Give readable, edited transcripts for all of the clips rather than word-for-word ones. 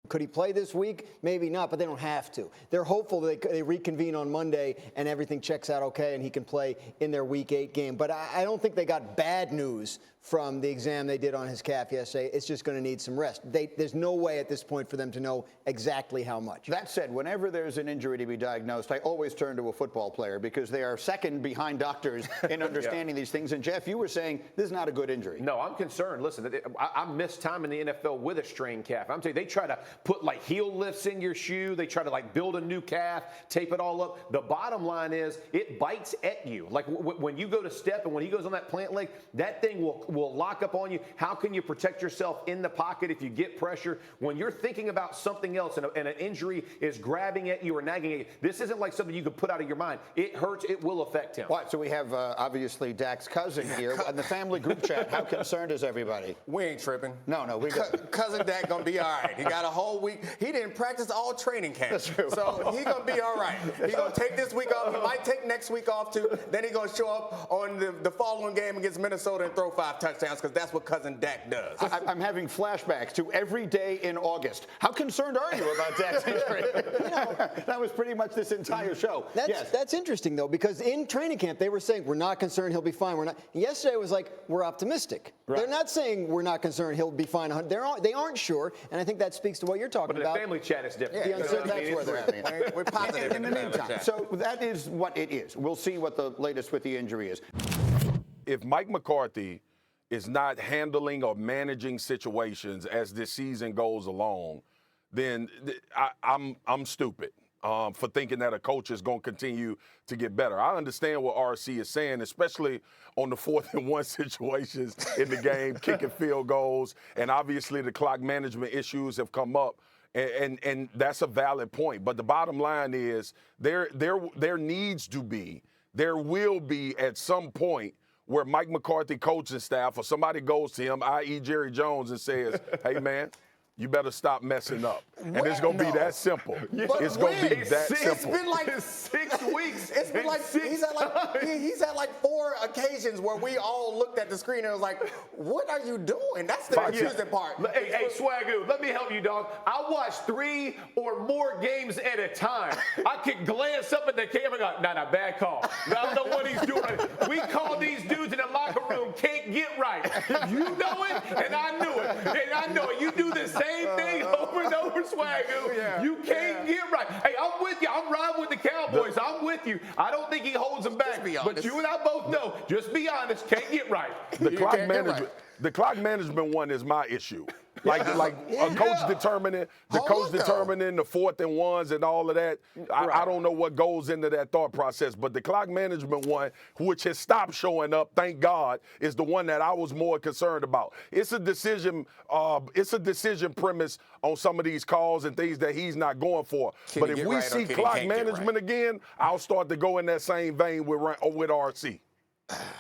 Could he play this week? Maybe not, but they don't have to. They're hopeful they reconvene on Monday and everything checks out okay and he can play in their Week 8 game. But I don't think they got bad news from the exam they did on his calf yesterday. It's just going to need some rest. There's no way at this point for them to know exactly how much. That said, whenever there's an injury to be diagnosed, I always turn to a football player because they are second behind doctors in understanding these things. And, Jeff, you were saying this is not a good injury. No, I'm concerned. Listen, I missed time in the NFL with a strained calf. I'm telling you, they try to put, like, heel lifts in your shoe. They try to, like, build a new calf, tape it all up. The bottom line is it bites at you. Like, when you go to step and when he goes on that plant leg, that thing will lock up on you. How can you protect yourself in the pocket if you get pressure? When you're thinking about something else and an injury is grabbing at you or nagging at you, this isn't like something you can put out of your mind. It hurts. It will affect him. What? So we have, obviously, Dak's cousin here. In the family group chat, how concerned is everybody? We ain't tripping. No, we got... Cousin Dak going to be all right. He got a whole week. He didn't practice all training camp. That's true. So he going to be all right. He going to take this week off. He might take next week off, too. Then he going to show up on the following game against Minnesota and throw 5 touchdowns because that's what cousin Dak does. I'm having flashbacks to every day in August. How concerned are you about Dak's injury? That was pretty much this entire show. That's interesting, though, because in training camp, they were saying, we're not concerned, he'll be fine. We're not. Yesterday was like, we're optimistic. Right. They're not saying we're not concerned, he'll be fine. They aren't sure, and I think that speaks to what you're talking about. But in the family chat, it's different. Yeah, that's where they're at. We're positive in the meantime. So that is what it is. We'll see what the latest with the injury is. If Mike McCarthy is not handling or managing situations as this season goes along, then I'm stupid for thinking that a coach is going to continue to get better. I understand what RC is saying, especially on the 4th and 1 situations in the game, kicking field goals, and obviously the clock management issues have come up. And that's a valid point. But the bottom line is there will be at some point where Mike McCarthy coaching staff or somebody goes to him, i.e. Jerry Jones, and says, hey, man, you better stop messing up. And it's going to be that simple. It's going to be that simple. It's been like 6 weeks. It's been like he's had like 4 occasions where we all looked at the screen and was like, what are you doing? That's the confusing part. Hey, Swagoo, let me help you, dog. I watch 3 or more games at a time. I could glance up at the camera and go, nah, bad call. I don't know what he's doing. We call these dudes in the locker room can't get right. You know it, and I knew it. And I know it. You do the same thing over and over, Swagoo. You can't get right. Hey, I'm with you. I'm riding with the Cowboys. I'm with you. I don't think he holds them back. But you and I both know, just be honest, can't get right. The clock management one is my issue. Like a coach determining the 4th and 1s and all of that. I don't know what goes into that thought process, but the clock management one, which has stopped showing up, thank God, is the one that I was more concerned about. It's a decision premise on some of these calls and things that he's not going for. But if we see clock management again, I'll start to go in that same vein with RC.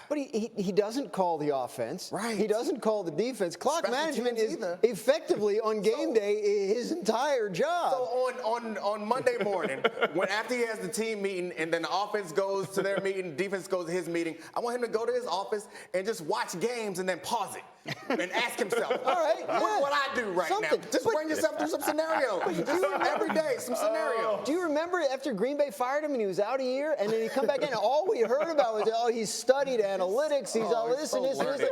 But he doesn't call the offense. Right. He doesn't call the defense. Clock management is effectively on game day his entire job. So on Monday morning, after he has the team meeting and then the offense goes to their meeting, defense goes to his meeting, I want him to go to his office and just watch games and then pause it and ask himself, all right, what I do now? Just bring yourself through some scenarios. Every day, some scenarios. Do you remember after Green Bay fired him and he was out a year and then he come back in and all we heard about was, he's studied analytics, he's all this and this and this.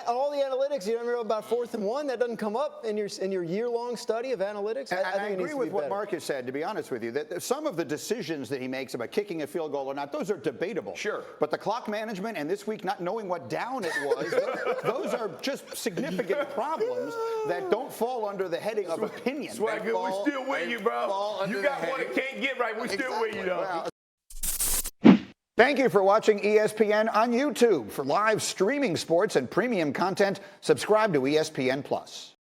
All the analytics, you remember about 4th and 1, that doesn't come up in your year-long study of analytics? I agree with what Marcus said, to be honest with you, that some of the decisions that he makes about kicking a field goal or not, those are debatable. Sure. But the clock management and this week not knowing what down it was, those are just significant problems that don't fall under the heading of opinion. Swagger, we're still with you, bro. You got one that can't get right. We're still with you, though. Thank you for watching ESPN on YouTube. For live streaming sports and premium content, subscribe to ESPN+.